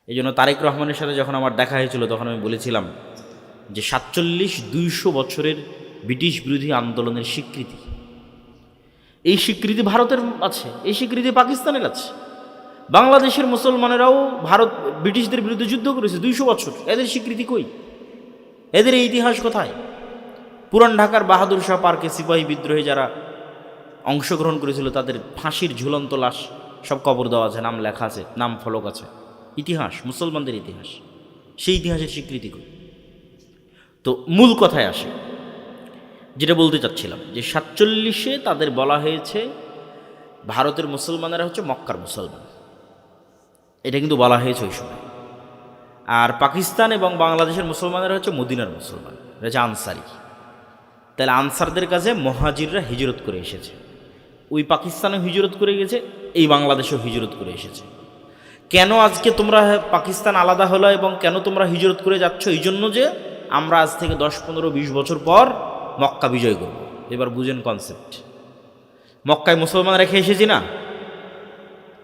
এই জন্য তারেক রহমানের সাথে যখন আমার দেখা হয়েছিল তখন আমি বলেছিলাম যে ২০০ বছরের ব্রিটিশ বিরোধী আন্দোলনের স্বীকৃতি, এই স্বীকৃতি ভারতের আছে, এই স্বীকৃতি পাকিস্তানের আছে। বাংলাদেশের মুসলমানেরাও ব্রিটিশদের বিরুদ্ধে যুদ্ধ করেছে ২০০ বছর, এদের স্বীকৃতি কই? এদের এই ইতিহাস কোথায়? পুরান ঢাকার বাহাদুর শাহ পার্কে সিপাহী বিদ্রোহে যারা অংশগ্রহণ করেছিল তাদের ফাঁসির ঝুলন্ত লাশ সব কবর দেওয়া আছে, নাম লেখা আছে, নাম ফলক আছে। ইতিহাস, মুসলমানদের ইতিহাস, সেই ইতিহাসের স্বীকৃতি কই? তো মূল কথায় আসে, যেটা বলতে চাচ্ছিলাম যে ৪৭-এ তাদের বলা হয়েছে ভারতের মুসলমানেরা হচ্ছে মক্কার মুসলমান, এটা কিন্তু বলা হয়েছে ওই সময়। আর পাকিস্তান এবং বাংলাদেশের মুসলমানেরা হচ্ছে মদিনার মুসলমান, এটা হচ্ছে আনসারি। তাহলে আনসারদের কাছে মহাজিররা হিজরত করে এসেছে, ওই পাকিস্তানেও হিজরত করে গেছে, এই বাংলাদেশেও হিজরত করে এসেছে। কেন আজকে তোমরা পাকিস্তান আলাদা হলো এবং কেন তোমরা হিজরত করে যাচ্ছ? এই জন্য যে আমরা আজ থেকে 10, 15, 20 বছর পর মক্কা বিজয় করব। এবার বুঝেন কনসেপ্ট। মক্কায় মুসলমান রেখে এসেছি না,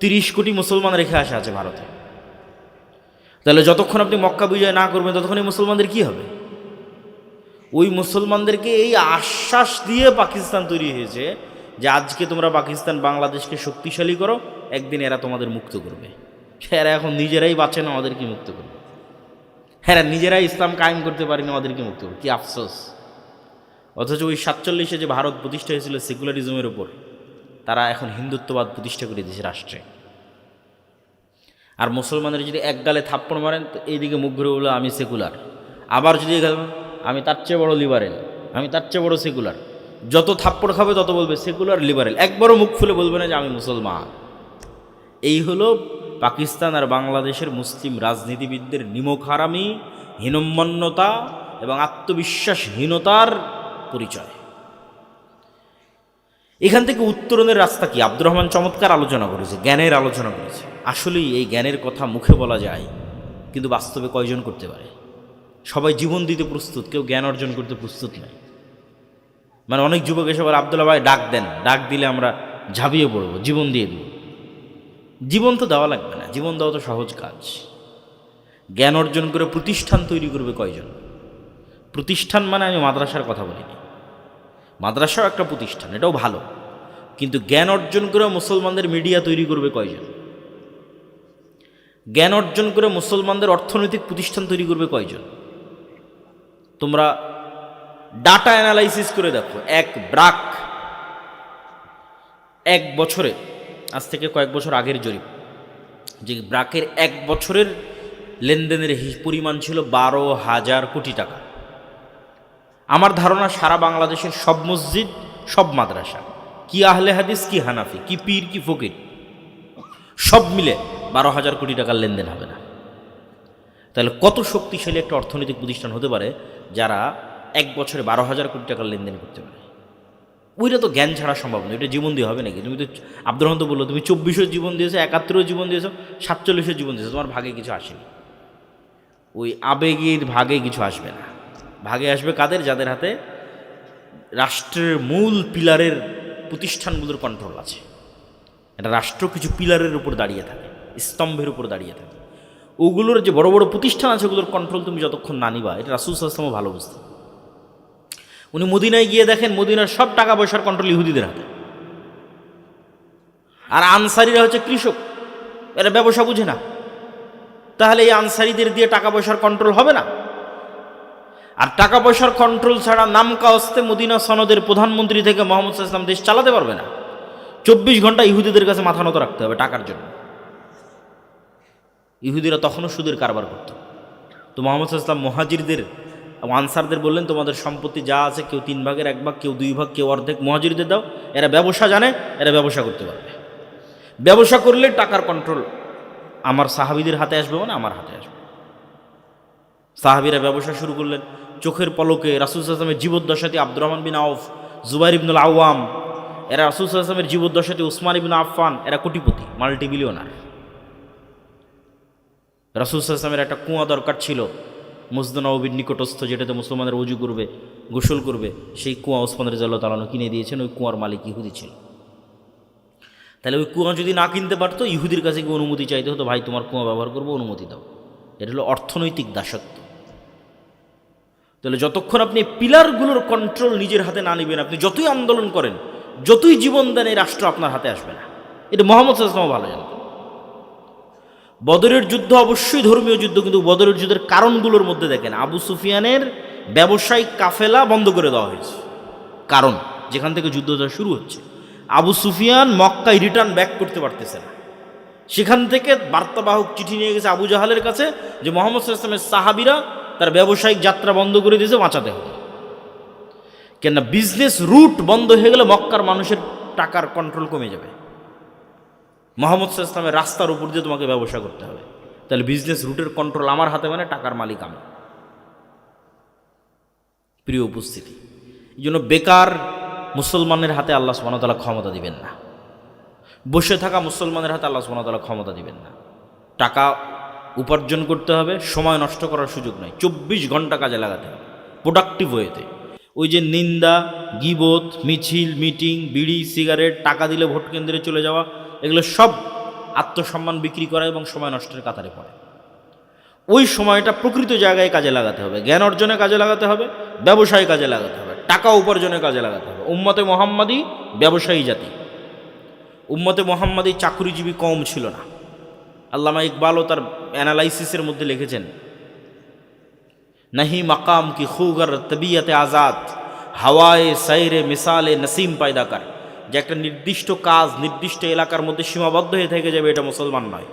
30 কোটি মুসলমান রেখে আসা আছে ভারতে। তাহলে যতক্ষণ আপনি মক্কা বিজয় না করবেন ততক্ষণই মুসলমানদের কি হবে? ওই মুসলমানদেরকে এই আশ্বাস দিয়ে পাকিস্তান তৈরি হয়েছে যে আজকে তোমরা পাকিস্তান বাংলাদেশকে শক্তিশালী করো, একদিন এরা তোমাদের মুক্ত করবে। এরা এখন নিজেরাই বাঁচে না, আমাদেরকে মুক্ত করবে। হ্যাঁ, নিজেরাই ইসলাম কায়েম করতে পারেনি, আমাদেরকে মুক্ত করবে। কি আফসোস! অথচ ওই ৪৭-এ যে ভারত প্রতিষ্ঠা হয়েছিল সেকুলারিজমের উপর, তারা এখন হিন্দুত্ববাদ প্রতিষ্ঠা করে দিয়েছে রাষ্ট্রে। আর মুসলমানের যদি এক গালে থাপ্পড় মারেন তো এইদিকে মুখ ঘুরে বললো আমি সেকুলার, আবার যদি আমি তার চেয়ে বড় লিবারেল, আমি তার চেয়ে বড় সেকুলার। যত থাপ্পড় খাবে তত বলবে সেকুলার, লিবারেল, একবারও মুখ খুলে বলবে না যে আমি মুসলমান। এই হলো পাকিস্তান আর বাংলাদেশের মুসলিম রাজনীতিবিদদের নিমক হারামি, হীনম্মন্যতা এবং আত্মবিশ্বাসহীনতার পরিচয়। এখান থেকে উত্তরণের রাস্তা কি? আব্দুর রহমান চমৎকার আলোচনা করেছে, জ্ঞানের আলোচনা করেছে। আসলেই এই জ্ঞানের কথা মুখে বলা যায়, কিন্তু বাস্তবে কয়জন করতে পারে? সবাই জীবন দিতে প্রস্তুত, কেউ জ্ঞান অর্জন করতে প্রস্তুত নয়। মানে অনেক যুবক এসে বলে আব্দুল্লাহ ভাই ডাক দেন, ডাক দিলে আমরা ঝাঁপিয়ে পড়বো, জীবন দিয়ে দেব। জীবন তো দেওয়া লাগবে না, জীবন দেওয়া তো সহজ কাজ। জ্ঞান অর্জন করে প্রতিষ্ঠান তৈরি করবে কয়জন? প্রতিষ্ঠান মানে আমি মাদ্রাসার কথা বলিনি, মাদ্রাসাও একটা প্রতিষ্ঠান, এটাও ভালো, কিন্তু জ্ঞান অর্জন করে মুসলমানদের মিডিয়া তৈরি করবে কয়জন? জ্ঞান অর্জন করে মুসলমানদের অর্থনৈতিক প্রতিষ্ঠান তৈরি করবে কয়জন? তোমরা ডাটা অ্যানালাইসিস করে দেখো, এক বছরে, আজ থেকে কয়েক বছর আগের জরিপ, যে ব্রাকের 1 বছরের লেনদেনের পরিমাণ ছিল 12,000 কোটি টাকা। আমার ধারণা সারা বাংলাদেশের সব মসজিদ, সব মাদ্রাসা, কি আহলে হাদিস, কি হানাফি, কি পীর, কি ফকির, সব মিলে 12,000 কোটি টাকার লেনদেন হবে না। তাহলে কত শক্তিশালী একটা অর্থনৈতিক প্রতিষ্ঠান হতে পারে যারা 1 বছরে 12,000 কোটি টাকার লেনদেন করতে পারে? ওইটা তো জ্ঞান ছাড়া সম্ভব নয়, ওইটা জীবন দিয়ে হবে নাকি? তুমি তো আব্দুর রহমান তো বললো তুমি 24 জীবন দিয়েছো, 71 জীবন দিয়েছো, 47 জীবন দিয়েছো, তোমার ভাগে কিছু আসেনি। ওই আবেগের ভাগে কিছু আসবে না। ভাগে আসবে কাদের? যাদের হাতে রাষ্ট্রের মূল পিলারের প্রতিষ্ঠানগুলোর কন্ট্রোল আছে। এটা রাষ্ট্র কিছু পিলারের উপর দাঁড়িয়ে থাকে, স্তম্ভের উপর দাঁড়িয়ে থাকে। ওগুলোর যে বড় বড় প্রতিষ্ঠান আছে ওগুলোর কন্ট্রোল তুমি যতক্ষণ না নিবা, এটা রাসূল সাল্লাল্লাহু আলাইহি ওয়াসাল্লাম ভালো বুঝতেন। উনি মদিনায় গিয়ে দেখেন মদিনার সব টাকা পয়সার কন্ট্রোল ইহুদিদের হাতে। আর আনসারিরা হচ্ছে কৃষক, এরা ব্যবসা বুঝে না। তাহলে এই আনসারিদের দিয়ে টাকা পয়সার কন্ট্রোল হবে না? আর টাকা পয়সার কন্ট্রোল ছাড়া নামকা অস্তে মদিনা সনদের প্রধানমন্ত্রী থেকে মুহাম্মদ সাল্লাল্লাহু আলাইহি ওয়াসাল্লাম দেশ চালাতে পারবে না। 24 ঘন্টা ইহুদিদের কাছে মাথা নত রাখতে হবে টাকার জন্য। ইহুদিরা তখনও সুদের কারবার করত। তো মুহাম্মদ সাল্লাল্লাহু আলাইহি ওয়াসাল্লাম মুহাজিরদের আনসারদের বললেন তোমাদের সম্পত্তি যা আছে কেউ 3 ভাগের 1 ভাগ, কেউ 2 ভাগ, কেউ অর্ধেক মুহাজিরদের দাও। এরা ব্যবসা জানে, এরা ব্যবসা করতে পারবে। ব্যবসা করলে টাকার কন্ট্রোল আমার সাহাবীদের হাতে আসবে, মানে আমার হাতে আসবে। সাহাবীরা ব্যবসা শুরু করলেন। চোখের পলকে রাসূল সাল্লাল্লাহু আলাইহি ওয়াসাল্লামের জীবদ্দশাতে আব্দুর রহমান বিন আউফ, জুবাইর ইবনুল আওয়াম, এরা রাসূল সাল্লাল্লাহু আলাইহি ওয়াসাল্লামের জীবদ্দশাতে উসমান ইবনে আফফান, এরা কোটিপতি, মাল্টিবিলিয়নার। রাসূল সাল্লাল্লাহু আলাইহি ওয়াসাল্লামের একটা কুয়া দরকার ছিল মসজিদ নববীর নিকটস্থ, যেটাতে মুসলমানদের ওযু করবে, গোসল করবে। সেই কুয়া ওসমান রাদিয়াল্লাহু তাআলা কিনে দিয়েছেন, ওই কুয়ার মালিক ইহুদি ছিল। তাহলে ওই কুয়া যদি না কিনতে পারতো, ইহুদির কাছে গিয়ে অনুমতি চাইতে হতো, ভাই তোমার কুয়া ব্যবহার করবো, অনুমতি দাও। এটা হলো অর্থনৈতিক দাসত্ব। তাহলে যতক্ষণ আপনি পিলারগুলোর কন্ট্রোল নিজের হাতে না নেবেন, আপনি যতই আন্দোলন করেন, যতই জীবন দেন, এই রাষ্ট্র আপনার হাতে আসবে না। এটা মুহাম্মদ সাল্লাল্লাহু আলাইহি ওয়াসাল্লাম ভালো জানতেন। বদরের যুদ্ধ অবশ্যই ধর্মীয় যুদ্ধ, কিন্তু বদরের যুদ্ধের কারণগুলোর মধ্যে দেখেন আবু সুফিয়ানের ব্যবসায়িক কাফেলা বন্ধ করে দেওয়া হয়েছে। কারণ যেখান থেকে যুদ্ধটা শুরু হচ্ছে, আবু সুফিয়ান মক্কায় রিটার্ন ব্যাক করতে পারতেছে না। সেখান থেকে বার্তাবাহক চিঠি নিয়ে গেছে আবু জাহালের কাছে যে মুহাম্মদ সাল্লাল্লাহু আলাইহি ওয়াসাল্লামের সাহাবীরা তার ব্যবসায়িক যাত্রা বন্ধ করে দিয়েছে, বাঁচাতে হবে। কেননা বিজনেস রুট বন্ধ হয়ে গেলে মক্কার মানুষের টাকার কন্ট্রোল কমে যাবে। মুহাম্মদ সাল্লাল্লাহু আলাইহি ওয়াসাল্লামের রাস্তার উপর দিয়ে তোমাকে ব্যবসা করতে হবে, তাহলে বিজনেস রুটের কন্ট্রোল আমার হাতে, মানে টাকার মালিক আমি। প্রিয় উপস্থিতি, এই জন্য বেকার মুসলমানের হাতে আল্লাহ সুবহানাহু ওয়া তাআলা ক্ষমতা দিবেন না। বসে থাকা মুসলমানের হাতে আল্লাহ সুবহানাহু ওয়া তাআলা ক্ষমতা দিবেন না। টাকা উপার্জন করতে হবে, সময় নষ্ট করার সুযোগ নাই, 24 ঘন্টা কাজে লাগাতে হবে প্রোডাক্টিভ ওয়েতে। ওই যে নিন্দা, গীবত, মিছিল, মিটিং, বিড়ি, সিগারেট, টাকা দিলে ভোট কেন্দ্রে চলে যাওয়া, এগুলো সব আত্মসম্মান বিক্রি করা এবং সময় নষ্টের কাতারে পড়ে। ওই সময়টা প্রকৃত জায়গায় কাজে লাগাতে হবে, জ্ঞান অর্জনে কাজে লাগাতে হবে, ব্যবসায় কাজে লাগাতে হবে, টাকা উপার্জনে কাজে লাগাতে হবে। উম্মতে মুহাম্মাদি ব্যবসায়ী জাতি, উম্মতে মুহাম্মাদি চাকরিজীবী কম ছিল না। আল্লামা ইকবালও তার অ্যানালাইসিসের মধ্যে লিখেছেন, নাহি মাকাম কি খুগর তবিয়তে আজাদ, হাওয়ায়ে সাইরে মিসালে নসিম পায়দাকার, যে একটা নির্দিষ্ট কাজ নির্দিষ্ট এলাকার মধ্যে সীমাবদ্ধ হয়ে থেকে যাবে, এটা মুসলমান নয়।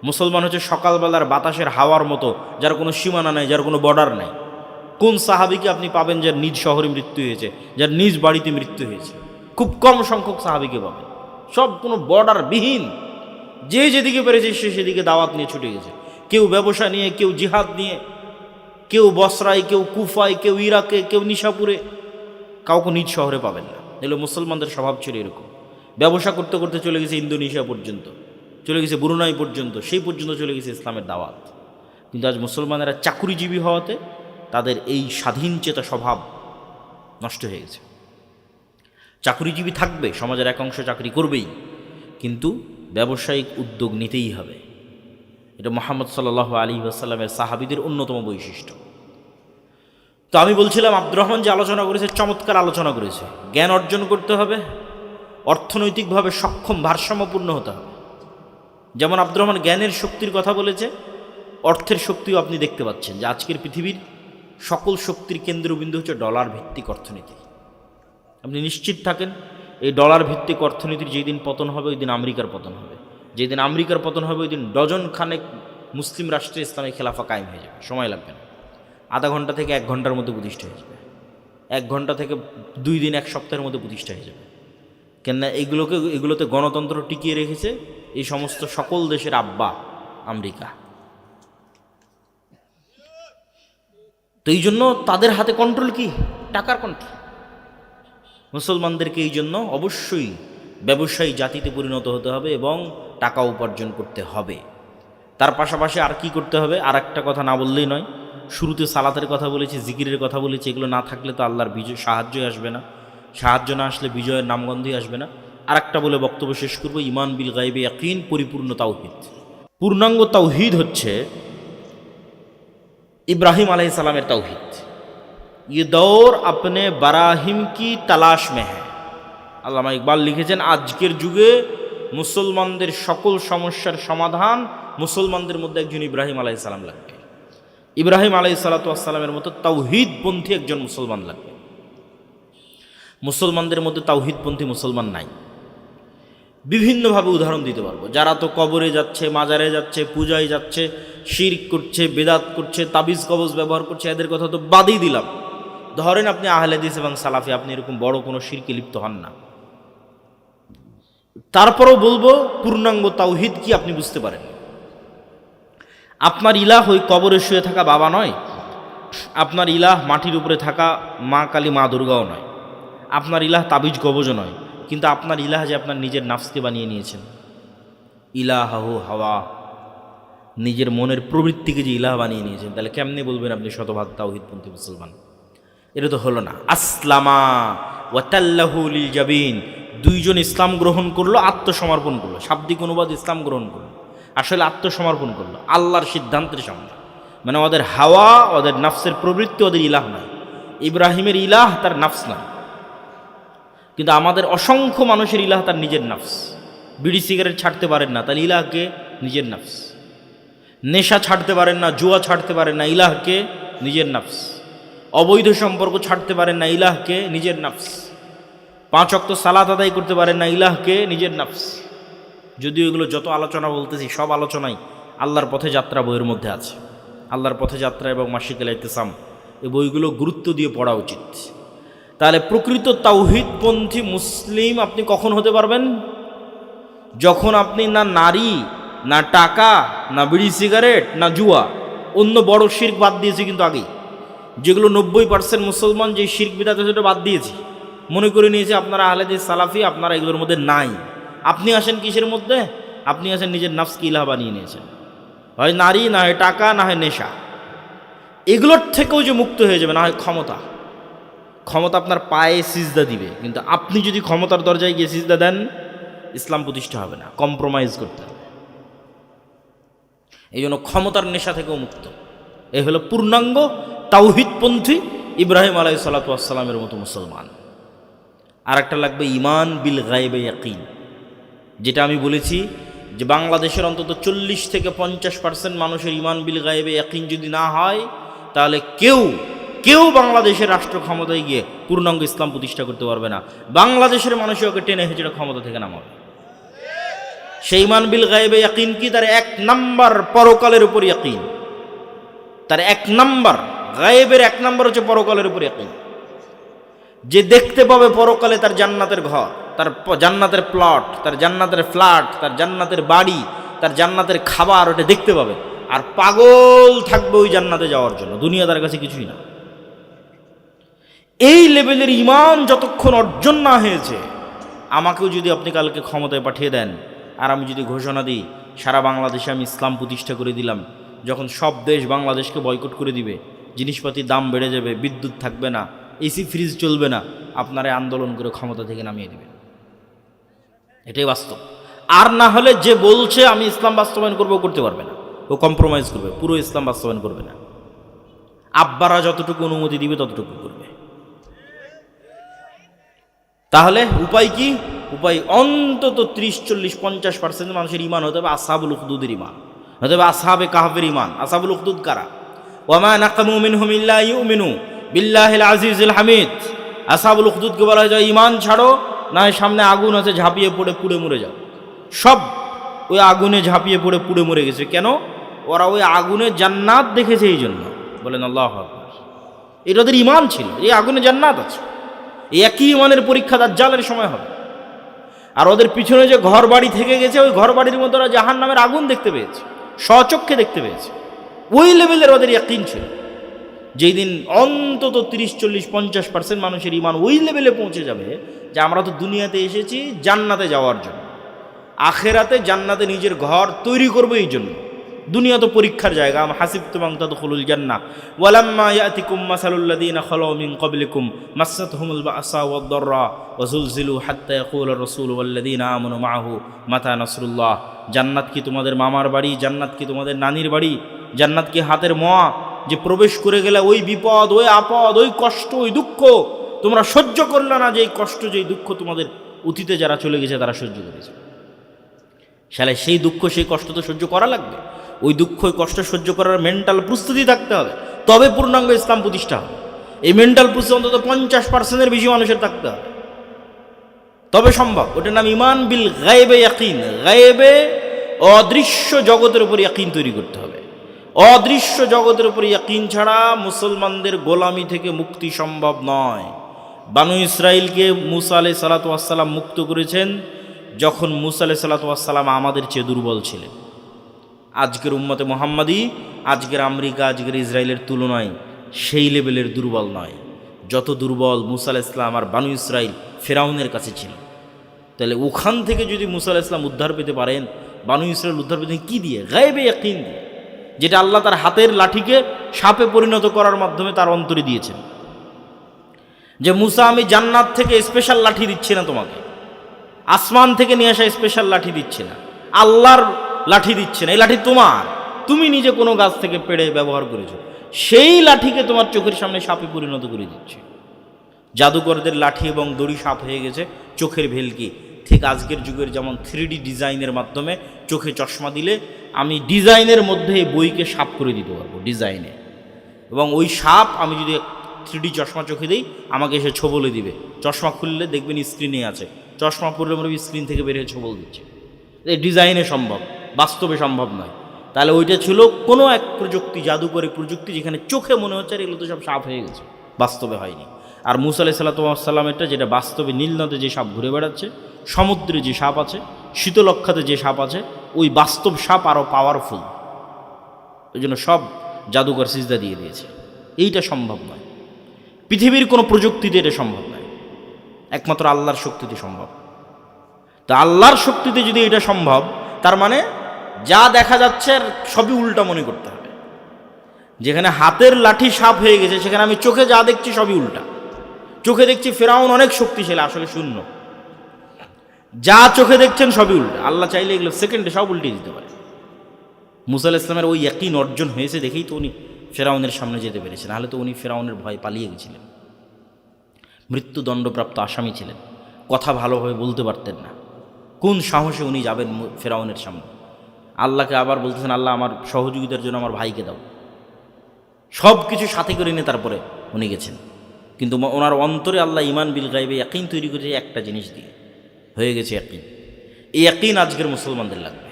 মুসলমান হচ্ছে সকালবেলার বাতাসের হাওয়ার মতো, যার কোনো সীমানা নাই, যার কোনো বর্ডার নাই। কোন সাহাবিকে আপনি পাবেন যার নিজ শহরে মৃত্যু হয়েছে, যার নিজ বাড়িতে মৃত্যু হয়েছে? খুব কম সংখ্যক সাহাবিকে পাবেন। সব কোনো বর্ডার বিহীন, যে যেদিকে পেরেছে সে সেদিকে দাওয়াত নিয়ে ছুটে গেছে। কেউ ব্যবসা নিয়ে, কেউ জিহাদ নিয়ে, কেউ বসরায়, কেউ কুফায়, কেউ ইরাকে, কেউ নিশাপুরে, কাউকে নিজ শহরে পাবেন না। এগুলো মুসলমানদের স্বভাব ছিল এরকম। ব্যবসা করতে করতে চলে গেছে ইন্দোনেশিয়া পর্যন্ত, চলে গেছে ব্রুনাই পর্যন্ত, সেই পর্যন্ত চলে গেছে ইসলামের দাওয়াত। কিন্তু আজ মুসলমানেরা চাকুরিজীবী হওয়াতে তাদের এই স্বাধীন চেতা স্বভাব নষ্ট হয়ে গেছে। চাকুরিজীবী থাকবে, সমাজের এক অংশ চাকরি করবেই, কিন্তু ব্যবসায়িক উদ্যোগ নিতেই হবে। এটা মুহাম্মদ সাল্লাল্লাহু আলাইহি ওয়াসাল্লামের সাহাবীদের অন্যতম বৈশিষ্ট্য। তো আমি বলছিলাম, আব্দুর রহমান যে আলোচনা করেছে, চমৎকার আলোচনা করেছে। জ্ঞান অর্জন করতে হবে, অর্থনৈতিকভাবে সক্ষম, ভারসাম্যপূর্ণ হতে হবে। যেমন আব্দুর রহমান জ্ঞানের শক্তির কথা বলেছে, অর্থের শক্তিও আপনি দেখতে পাচ্ছেন যে আজকের পৃথিবীর সকল শক্তির কেন্দ্রবিন্দু হচ্ছে ডলার ভিত্তিক অর্থনীতি। আপনি নিশ্চিত থাকেন, এই ডলার ভিত্তিক অর্থনীতির যেই দিন পতন হবে, ওই দিন আমেরিকার পতন হবে। যেই দিন আমেরিকার পতন হবে, ওই দিন ডজন খানেক মুসলিম রাষ্ট্রে ইসলামী খেলাফা কায়েম হয়ে যাবে। সময় লাগবে না, আধা ঘন্টা থেকে 1 ঘন্টার মধ্যে প্রতিষ্ঠা হয়ে যাবে। 1 ঘন্টা থেকে 2 দিন, 1 সপ্তাহের মধ্যে প্রতিষ্ঠা হয়ে যাবে। কেননা এগুলোতে গণতন্ত্র টিকিয়ে রেখেছে এই সমস্ত সকল দেশের আব্বা আমেরিকা। তো এই জন্য তাদের হাতে কন্ট্রোল কি? টাকার কন্ট্রোল। মুসলমানদেরকে এই জন্য অবশ্যই ব্যবসায়ী জাতিতে পরিণত হতে হবে এবং টাকা উপার্জন করতে হবে। তার পাশাপাশি আর কি করতে হবে? আর একটা কথা না বললেই নয়। শুরুতে সালাতের কথা বলেছি, জিকিরের কথা বলেছি। এগুলো না থাকলে তো আল্লাহর সাহায্যই আসবে না। সাহায্য না আসলে বিজয়ের নামগন্ধই আসবে না। আর একটা বলে বক্তব্য শেষ করব, ইমান বিল গায়বে ইয়াকিন, পরিপূর্ণ তাওহীদ। পূর্ণাঙ্গ তাওহীদ হচ্ছে ইব্রাহিম আলাইহিস সালামের তাওহীদ। ये दौर अपने बराहिम की तलाश में है। আল্লামা ইকবাল লিখেছেন, আজকের যুগে মুসলমানদের সকল সমস্যার সমাধান মুসলমানদের মধ্যে একজন ইব্রাহিম আলাইহিস সালাম লাগবে। ইব্রাহিম আলাইহিস সালামের মতো তাওহীদপন্থী একজন মুসলমান লাগবে। মুসলমানদের মধ্যে তাওহীদপন্থী মুসলমান নাই। বিভিন্নভাবে উদাহরণ দিতে পারবো। যারা তো কবরে যাচ্ছে, মাজারে যাচ্ছে, পূজায় যাচ্ছে, শিরক করছে, বেদাত করছে, তাবিজ কবজ ব্যবহার করছে, এদের কথা তো বাদই দিলাম। ধরেন আপনি আহলে হাদিস এবং সালাফি, আপনি এরকম বড় কোনো শিরকে লিপ্ত হন না। তারপরেও বলবো, পূর্ণাঙ্গ তাওহীদ কি আপনি বুঝতে পারেন। আপনার ইলাহ ওই কবরে শুয়ে থাকা বাবা নয়। আপনার ইলাহ মাটির উপরে থাকা মা কালী, মা দুর্গাও নয়। আপনার ইলাহ তাবিজ কবজও নয়। কিন্তু আপনার ইলাহ যে আপনার নিজের নাফসকে বানিয়ে নিয়েছেন। ইলাহু হাওয়া, নিজের মনের প্রবৃত্তিকে যে ইলাহ বানিয়ে নিয়েছেন, তাহলে কেমনে বলবেন আপনি শতভাগ তাওহীদপন্থী মুসলমান? এটা তো হলো না। আসলামা ওয়া তাল্লাহু লিল জাবিন, দুইজন ইসলাম গ্রহণ করলো, আত্মসমর্পণ করলো, শাব্দিক অনুবাদ ইসলাম গ্রহণ করলো, আসলে আত্মসমর্পণ করলো আল্লাহর সিদ্ধান্তের সামনে। মানে ওদের হাওয়া, ওদের নাফসের প্রবৃত্তি ওদের ইলাহ নয়। ইব্রাহিমের ইলাহ তার নাফস নয়, কিন্তু আমাদের অসংখ্য মানুষের ইলাহ তার নিজের নাফস। বিড়ি সিগারেট ছাড়তে পারেন না, তাহলে ইলাহকে নিজের নাফস। নেশা ছাড়তে পারেন না, জুয়া ছাড়তে পারেন না, ইলাহকে নিজের নাফস। অবৈধ সম্পর্ক ছাড়তে পারেন না, ইলাহকে নিজের নাফস। 5 ওয়াক্ত সালাত আদায় করতে পারেন না, ইলাহকে নিজের নাফস। যদিও এগুলো যত আলোচনা বলতেছি সব আলোচনাই আল্লাহর পথে যাত্রা বইয়ের মধ্যে আছে। আল্লাহর পথে যাত্রা এবং মাসিকাল ইতিসাম এই বইগুলো গুরুত্ব দিয়ে পড়া উচিত। তাহলে প্রকৃত তাওহীদপন্থী মুসলিম আপনি কখন হতে পারবেন? যখন আপনি না নারী, না টাকা, না বিড়ি সিগারেট, না জুয়া, অন্য বড় শিরক বাদ দিয়েছি। কিন্তু আগেই যেগুলো 90% মুসলমান যে শিরক বিদআত সেটা বাদ দিয়েছি, মনে করে নিয়েছে আপনারা আহলে হাদিস সালাফি, আপনারা এগুলোর মধ্যে নাই। আপনি আসেন কিসের মধ্যে? আপনি আসেন নিজের নাফসকে ইলাহ বানিয়ে নিয়েছেন, হয় নারী, না হয় টাকা, না হয় নেশা। এগুলোর থেকেও যে মুক্ত হয়ে যাবে, না হয় ক্ষমতা। ক্ষমতা আপনার পায়ে সিজদা দিবে, কিন্তু আপনি যদি ক্ষমতার দরজায় গিয়ে সিজদা দেন, ইসলাম প্রতিষ্ঠা হবে না, কম্প্রোমাইজ করতে হবে। এই জন্য ক্ষমতার নেশা থেকেও মুক্ত। এই হলো পূর্ণাঙ্গ তাওহীদপন্থী ইব্রাহিম আলাইহিস সালাতু ওয়াস সালামের মতো মুসলমান। আর একটা লাগবে ঈমান বিল গায়বে ইয়াকিন, যেটা আমি বলেছি যে বাংলাদেশের অন্তত 40 থেকে 50% মানুষের ঈমান বিল গায়বে ইয়াকিন যদি না হয়, তাহলে কেউ বাংলাদেশের রাষ্ট্র ক্ষমতায় গিয়ে পূর্ণাঙ্গ ইসলাম প্রতিষ্ঠা করতে পারবে না। বাংলাদেশের মানুষই ওকে টেনে হেঁচড়ে ক্ষমতা থেকে নামাবে। সেই ঈমান বিল গায়বে ইয়াকিন কি? তার 1 নাম্বার পরকালের উপর ইয়াকিন। তার 1 নাম্বার গায়েবের 1 নাম্বার হচ্ছে পরকালের উপর ইয়াকিন। যে দেখতে পাবে পরকালে তার জান্নাতের ঘর, তার জান্নাতের প্লট, তার জান্নাতের ফ্ল্যাট, তার জান্নাতের বাড়ি, তার জান্নাতের খাবার, ওটা দেখতে পাবে। আর পাগল থাকবে ওই জান্নাতে যাওয়ার জন্য, দুনিয়া তার কাছে কিছুই না। এই লেভেলের ঈমান যতক্ষণ অর্জন না হয়েছে, আমাকেও যদি আপনি কালকে ক্ষমতায় পাঠিয়ে দেন আর আমি যদি ঘোষণা দিই সারা বাংলাদেশে আমি ইসলাম প্রতিষ্ঠা করে দিলাম, যখন সব দেশ বাংলাদেশকে বয়কট করে দিবে, জিনিসপাতির দাম বেড়ে যাবে, বিদ্যুৎ থাকবে না, এসি ফ্রিজ চলবে না, আপনারা আন্দোলন করে ক্ষমতা থেকে নামিয়ে দেবেন। এটাই বাস্তব। আর না হলে যে বলছে আমি ইসলাম বাস্তবায়ন করবো, করতে পারবে না, ও কম্প্রোমাইজ করবে, পুরো ইসলাম বাস্তবায়ন করবে না। আব্বারা যতটুকু অনুমতি দিবে ততটুকু করবে। তাহলে উপায় কি? উপায় অন্তত 30-40-50% মানুষের ঈমান হতে হবে আসহাবুল উখদুদের ঈমান, হতে হবে আসহাবে কাহফের ঈমান। আসহাবুল উখদুদ কারা? ওয়ামা নাকামু মিনহুম ইল্লা ইউমিনু বিল্লাহিল আজিজিল হামিদ। আসহাবুল উখদুদকে বলা হয় ঈমান ছাড়ো, না হয় সামনে আগুন আছে, ঝাঁপিয়ে পড়ে পুড়ে মরে যাও। সব ওই আগুনে ঝাঁপিয়ে পড়ে পুড়ে মরে গেছে। কেন? ওরা ওই আগুনে জান্নাত দেখেছে, এই জন্য। বলেন আল্লাহু আকবার। এটা ওদের ঈমান ছিল, এই আগুনে জান্নাত আছে। এই একই ঈমানের পরীক্ষা দাজ্জালের সময় হবে। আর ওদের পিছনে যে ঘর বাড়ি থেকে গেছে, ওই ঘর বাড়ির মধ্যে ওরা জাহান্নামের আগুন দেখতে পেয়েছে, স্বচক্ষে দেখতে পেয়েছে। ওই লেভেলের ওদের ইয়াকিন ছিল। যেই দিন অন্তত 30-40-50% মানুষের ঈমান ওই লেভেলে পৌঁছে যাবে যে আমরা তো দুনিয়াতে এসেছি জান্নাতে যাওয়ার জন্য, আখেরাতে জান্নাতে নিজের ঘর তৈরি করবো এই জন্য। দুনিয়া তো পরীক্ষার জায়গা। আম হাসিবতুম আন তাদখুলুল জান্নাহ ওয়ালাম্মা ইয়াতিকুম মাসালুল লাযীনা খালাউ মিন ক্বাবলিকুম মাসাতহুমুল বা'সা ওয়াদ-দাররা ওয়া যুলজিলু হাত্তা ইয়াকুলা আর-রাসূলু ওয়াল লাযীনা আমানু মা'আহু মাতা নাসরুল্লাহ। জান্নাত কি তোমাদের মামার বাড়ি? জান্নাত কি তোমাদের নানির বাড়ি? জান্নাত কি হাতের মোয়া যে প্রবেশ করে গেলে ওই বিপদ, ওই আপদ, ওই কষ্ট, ওই দুঃখ তোমরা সহ্য করলে না? যে এই কষ্ট, যেই দুঃখ তোমাদের অতীতে যারা চলে গেছে তারা সহ্য করেছে। শালা সেই দুঃখ, সেই কষ্ট তো সহ্য করা লাগবে। ওই দুঃখ, ওই কষ্ট সহ্য করার মেন্টাল প্রস্তুতি থাকতে হবে, তবে পূর্ণাঙ্গ ইসলাম প্রতিষ্ঠা হবে। এই মেন্টাল প্রস্তুতি অন্তত 50%-এর বেশি মানুষের থাকতে হবে, তবে সম্ভব। ওটার নাম ঈমান বিল গায়বে ইয়াকিন। গায়বে অদৃশ্য জগতের উপর ইয়াকিন তৈরি করতে হবে। অদৃশ্য জগতের উপর ইয়াকিন ছাড়া মুসলমানদের গোলামি থেকে মুক্তি সম্ভব নয়। বানু ইসরাইলকে মুসা আলাইহিস সালাতু ওয়াস সালাম মুক্ত করেছেন যখন মুসা আলাইহিস সালাতু ওয়াস সালাম আমাদের চেয়ে দুর্বল ছিলেন। আজকের উম্মতে মুহাম্মাদি, আজকের আমেরিকা, আজকের ইসরায়েলের তুলনায় সেই লেভেলের দুর্বল নয় যত দুর্বল মুসা আলাইহিস সালাম আর বানু ইসরাইল ফেরাউনের কাছে ছিল। তাহলে ওখান থেকে যদি মুসা আলাইহিস সালাম উদ্ধার পেতে পারেন, বানু ইসরাইল উদ্ধার পেতে কি দিয়ে? গায়বে ইয়াকিন দিয়ে, যেটা আল্লাহ তার হাতের লাঠিকে সাপে পরিণত করার মাধ্যমে তার অন্তরে দিয়েছেন। যে মুসা, আমি জান্নাত থেকে স্পেশাল লাঠি দিচ্ছি না তোমাকে, আসমান থেকে নিয়ে আসা স্পেশাল লাঠি দিচ্ছে না, আল্লাহর লাঠি দিচ্ছে না, এই লাঠি তোমার, তুমি নিজে কোনো গাছ থেকে পেড়ে ব্যবহার করেছো, সেই লাঠিকে তোমার চোখের সামনে সাপে পরিণত করে দিচ্ছে। জাদুকরদের লাঠি এবং দড়ি সাপ হয়ে গেছে চোখের ভেলকি। ঠিক আজকের যুগের যেমন 3D ডিজাইনের মাধ্যমে চোখে চশমা দিলে আমি ডিজাইনের মধ্যে এই বইকে সাপ করে দিতে পারবো ডিজাইনে, এবং ওই সাপ আমি যদি 3D চশমা চোখে দিই আমাকে এসে ছোবলে দিবে। চশমা খুললে দেখবেন স্ক্রিনে আছে, চশমা পড়লে মনে স্ক্রিন থেকে বেরিয়ে ছোবল দিচ্ছে। এই ডিজাইনে সম্ভব, বাস্তবে সম্ভব নয়। তাহলে ওইটা ছিল কোনো এক প্রযুক্তি, জাদুকরী প্রযুক্তি, যেখানে চোখে মনে হচ্ছে আর এগুলো তো সব সাপ হয়ে গেছে, বাস্তবে হয়নি। আর মুসা আলাইহিস সালামেরটা যেটা বাস্তবে নীল নদে যে সাপ ঘুরে বেড়াচ্ছে, সমুদ্রে যে সাপ আছে, শীতলক্ষাতে যে সাপ আছে, ওই বাস্তব সাপ আরও পাওয়ারফুল। ওই জন্য সব জাদুকর সিজদা দিয়ে দিয়েছে। এইটা সম্ভব নয়, পৃথিবীর কোনো প্রযুক্তিতে এটা সম্ভব নয়, একমাত্র আল্লাহর শক্তিতে সম্ভব। তো আল্লাহর শক্তিতে যদি এটা সম্ভব, তার মানে যা দেখা যাচ্ছে সবই উল্টা মনে করতে হবে। যেখানে হাতের লাঠি সাপ হয়ে গেছে, সেখানে আমি চোখে যা দেখছি সবই উল্টা। চোখে দেখছি ফেরাউন অনেক শক্তিশালী, আসলে শূন্য। যা চোখে দেখছেন সবই উল্টা। আল্লাহ চাইলে এগুলো সেকেন্ডে সব উল্টে দিতে পারে। মুসা আলাইহিস সালামের ওই ইয়াকিন অর্জন হয়েছে দেখেই তো উনি ফেরাউনের সামনে যেতে পেরেছেন, নাহলে তো উনি ফেরাউনের ভয় পালিয়ে গেছিলেন, মৃত্যুদণ্ডপ্রাপ্ত আসামি ছিলেন, কথা ভালোভাবে বলতে পারতেন না। কোন সাহসে উনি যাবেন ফেরাউনের সামনে? আল্লাহকে আবার বলতেছেন, আল্লাহ আমার সহযোগিতার জন্য আমার ভাইকে দাও। সব কিছু সাথে করে নিয়ে তারপরে উনি গেছেন, কিন্তু ওনার অন্তরে আল্লাহ ইমান বিল গায়বে ইয়াকিন তৈরি করেছে একটা জিনিস দিয়ে, হয়ে গেছে ইয়াকিন। এই ইয়াকিন আজকের মুসলমানদের লাগবে,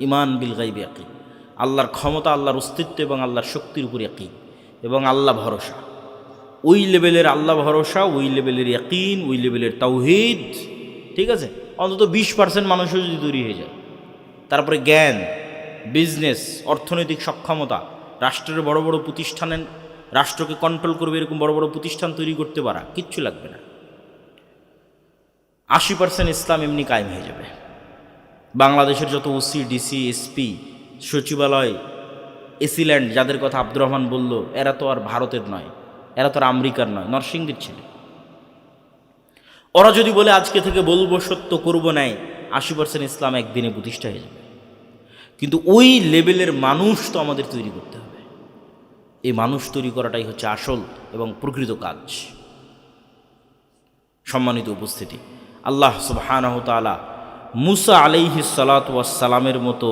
ইমান বিল গায়বে ইয়াকিন, আল্লাহর ক্ষমতা, আল্লাহর অস্তিত্ব এবং আল্লাহর শক্তির উপর ইয়াকিন এবং আল্লাহ ভরসা। ওই লেভেলের আল্লাহ ভরসা, ওই লেভেলের ইয়াকিন, ওই লেভেলের তাওহীদ, ঠিক আছে? অন্তত 20% মানুষও যদি তৈরি হয়ে যায়, তারপরে জ্ঞান, বিজনেস, অর্থনৈতিক সক্ষমতা, রাষ্ট্রের বড় বড় প্রতিষ্ঠানের, রাষ্ট্রকে কন্ট্রোল করবে এরকম বড় বড় প্রতিষ্ঠান তৈরি করতে পারা, কিচ্ছু লাগবে না। 80% ইসলাম এমনি কায়েম হয়ে যাবে। বাংলাদেশের যত ওসি, ডিসি, এসপি, সচিবালয়, এসিল্যান্ড, যাদের কথা আব্দুর রহমান বলল, এরা তো আর ভারতের নয়, এরা তো আর আমেরিকার নয়, নরসিংদীর ছিল। ওরা যদি বলে আজকে থেকে বলবো সত্য করবো নাই, 80% ইসলাম একদিনে প্রতিষ্ঠা হয়ে যাবে। কিন্তু ওই লেভেলের মানুষ তো আমাদের তৈরি করতে হবে। এই মানুষ তৈরি করাটাই হচ্ছে আসল এবং প্রকৃত কাজ। সম্মানিত উপস্থিতি, আল্লাহ সুবহানাহু ওয়া তাআলা মুসা আলাইহিস সালাতু ওয়াস সালামের মতো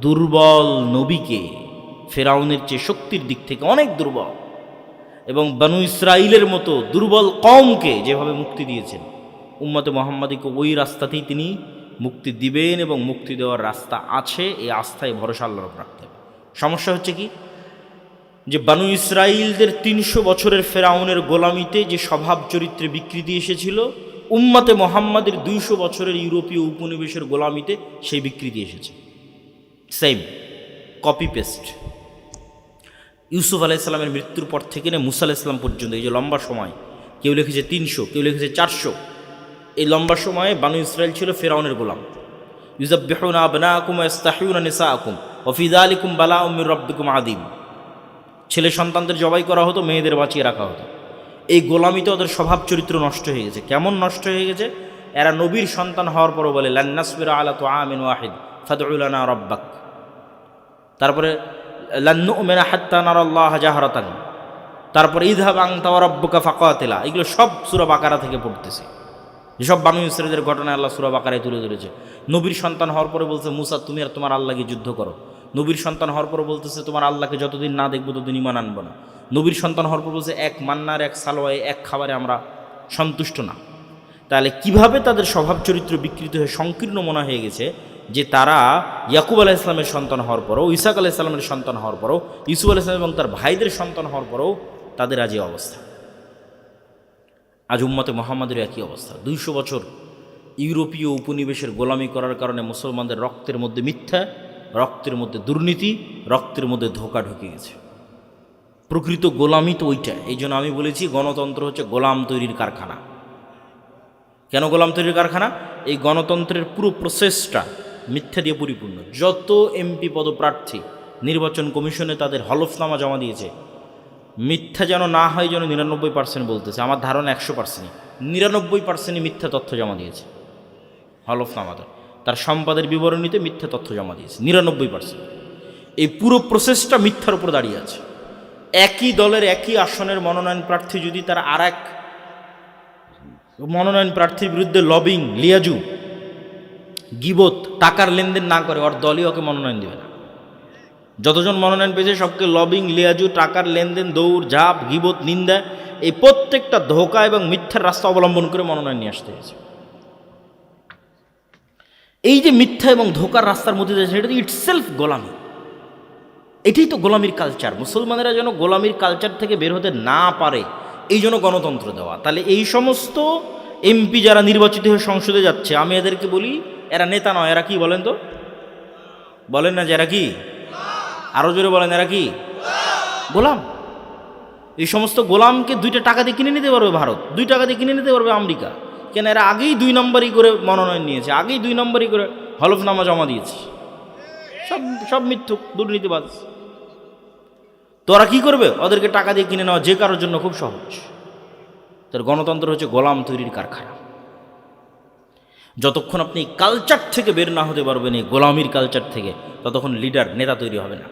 দুর্বল নবীকে, ফেরাউনের চেয়ে শক্তির দিক থেকে অনেক দুর্বল, এবং বনু ইসরাইলের মতো দুর্বল কওমকে যেভাবে মুক্তি দিয়েছেন, উম্মতে মুহাম্মাদীকে ওই রাস্তাতেই তিনি মুক্তি দিবেন এবং মুক্তি দেওয়ার রাস্তা আছে। এই আস্থায় ভরসা আল্লাহর উপর রাখতে হবে। সমস্যা হচ্ছে কি, যে বনু ইসরাইলদের 300 বছরের ফেরাউনের গোলামিতে যে স্বভাব চরিত্রে বিকৃতি এসেছিল, উম্মতে মুহাম্মাদের 200 বছরের ইউরোপীয় উপনিবেশের গোলামিতে সেই বিকৃতি এসেছে। Same copy paste. ইউসুফ আলাইহিস সালামের মৃত্যুর পর থেকে না মুসা আলাইহিস সালাম পর্যন্ত, এই যে লম্বা সময়, কেউ লিখেছে 300, কেউ লিখেছে 400, এই লম্বা সময়ে বনু ইসরাইল ছিল ফেরাউনের গোলাম। ইউযাব্বিহুনা আবনাআকুম ওয়া ইস্তাহইউনা নিসাআকুম ওয়া ফি যালিকুম বালাউম মির রাব্বিকুম আযীম। ছেলে সন্তানদের জবাই করা হতো, মেয়েদের বাঁচিয়ে রাখা হতো। এই গোলামিতে ওদের স্বভাব চরিত্র নষ্ট হয়ে গেছে। কেমন নষ্ট হয়ে গেছে? এরা নবীর সন্তান হওয়ার পরও বলে লান নাসবিরা আলা তুআমিন ওয়াহিদ ফাদউ লানা রাব্বাক, তারপরে লান নু'মিনা হাত্তা নারাল্লাহ জাহরাতান, তারপরে ইযহাব আনতা ওয়া রাব্বুকা ফাকাতিলা। এগুলো সব সূরা বাকারা থেকে পড়তেছে। যেসব বনু ইসরাইলের ঘটনা আল্লাহ সূরা বাকারায় তুলে ধরেছে। নবীর সন্তান হওয়ার পরে বলছে মুসা তুমি আর তোমার আল্লাহকে যুদ্ধ করো। নবীর সন্তান হওয়ার পরে বলতেছে তোমার আল্লাহকে যতদিন না দেখবো ততদিন ঈমান আনবো না। নবীর সন্তান হওয়ার পর বলছে এক মান্নার, এক সালোয়ায়, এক খাবারে আমরা সন্তুষ্ট না। তাহলে কিভাবে তাদের স্বভাব চরিত্র বিকৃত হয়ে সংকীর্ণ মনে হয়ে গেছে যে তারা ইয়াকুব আলাইহিস সালামের সন্তান হওয়ার পরও, ইসাক আলাইহিস সালামের সন্তান হওয়ার পরও, ইউসুফ আলাইহিস সালাম এবং তার ভাইদের সন্তান হওয়ার পরও তাদের আজ এই অবস্থা। আজ উম্মতে মুহাম্মাদের একই অবস্থা। 200 বছর ইউরোপীয় উপনিবেশের গোলামি করার কারণে মুসলমানদের রক্তের মধ্যে মিথ্যা, রক্তের মধ্যে দুর্নীতি, রক্তের মধ্যে ধোঁকা ঢুকে গেছে। প্রকৃত গোলামি তো ওইটা। এই জন্য আমি বলেছি গণতন্ত্র হচ্ছে গোলাম তৈরির কারখানা। কেন গোলাম তৈরির কারখানা? এই গণতন্ত্রের পুরো প্রসেসটা মিথ্যা দিয়ে পরিপূর্ণ। যত এমপি পদপ্রার্থী নির্বাচন কমিশনে তাদের হলফনামা জমা দিয়েছে, মিথ্যা যেন না হয়, যেন 99% বলতেছে, আমার ধারণা 100%ই 99%ই মিথ্যা তথ্য জমা দিয়েছে। হলফনামাতে, তার সম্পদের বিবরণীতে মিথ্যা তথ্য জমা দিয়েছে 99%। এই পুরো প্রসেসটা মিথ্যার উপর দাঁড়িয়ে আছে। একই দলের একই আসনের মনোনয়ন প্রার্থী যদি তার আর এক মনোনয়ন প্রার্থীর বিরুদ্ধে লবিং, লিয়াজু, গিবত, টাকার লেনদেন না করে, ওর দলই ওকে মনোনয়ন দেবে না। যতজন মনোনয়ন পেয়েছে সবকে লবিং, লিয়াজু, টাকার লেনদেন, দৌড় ঝাঁপ, গিবত, নিন্দা, এই প্রত্যেকটা ধোঁকা এবং মিথ্যার রাস্তা অবলম্বন করে মনোনয়ন নিয়ে আসতে হয়েছে। এই যে মিথ্যা এবং ধোঁকার রাস্তার মধ্যে যাচ্ছে, এটা তো ইটসেলফ গোলামি। এটাই তো গোলামির কালচার। মুসলমানেরা যেন গোলামির কালচার থেকে বের হতে না পারে, এই জন্য গণতন্ত্র দেওয়া। তাহলে এই সমস্ত এমপি যারা নির্বাচিত হয়ে সংসদে যাচ্ছে, আমি এদেরকে বলি এরা নেতা নয়, এরা কি বলেন তো? বলেন না যে এরা কি? আরো জোরে বলেন, এরা কি? গোলাম। এই সমস্ত গোলামকে 2 টাকা দিয়ে কিনে নিতে পারবে ভারত, 2 টাকা দিয়ে কিনে নিতে পারবে আমেরিকা। কেন? এরা আগেই 2 নম্বরই করে মনোনয়ন নিয়েছে, আগেই 2 নম্বরই করে হলফনামা জমা দিয়েছে। সব মিথ্যুক, দুর্নীতিবাজ। তো ওরা কী করবে? ওদেরকে টাকা দিয়ে কিনে নেওয়া যে কারোর জন্য খুব সহজ। তার গণতন্ত্র হচ্ছে গোলাম তৈরির কারখানা। যতক্ষণ আপনি কালচার থেকে বের না হতে পারবেন, এই গোলামির কালচার থেকে, ততক্ষণ লিডার, নেতা তৈরি হবে না।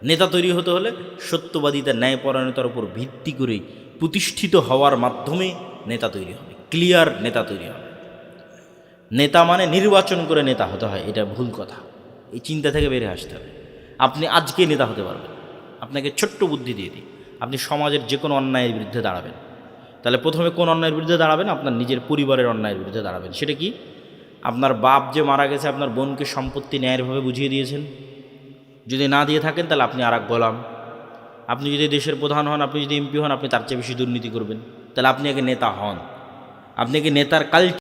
নেতা তৈরি হতে হলে সত্যবাদিতা, ন্যায়পরায়ণতার উপর ভিত্তি করেই প্রতিষ্ঠিত হওয়ার মাধ্যমে নেতা তৈরি হবে, ক্লিয়ার নেতা তৈরি হবে। নেতা মানে নির্বাচন করে নেতা হতে হয়, এটা ভুল কথা। এই চিন্তা থেকে বেরিয়ে আসতে হবে। আপনি আজকে নেতা হতে পারবেন। আপনাকে ছোট্ট বুদ্ধি দিয়ে দিই, আপনি সমাজের যে কোনো অন্যায়ের বিরুদ্ধে দাঁড়াবেন। তাহলে প্রথমে কোন অন্যায়ের বিরুদ্ধে দাঁড়াবেন? আপনার নিজের পরিবারের অন্যায়ের বিরুদ্ধে দাঁড়াবেন। সেটা কি? আপনার বাপ যে মারা গেছে, আপনার বোনকে সম্পত্তি ন্যায়েরভাবে বুঝিয়ে দিয়েছেন? যদি না দিয়ে থাকেন, তাহলে আপনি আর এক গোলাম। আপনি যদি দেশের প্রধান হন, আপনি যদি এমপি হন, আপনি তার চেয়ে বেশি দুর্নীতি করবেন, তাহলে আপনি আগে নেতা হন। আপনি কি নেতার কালচার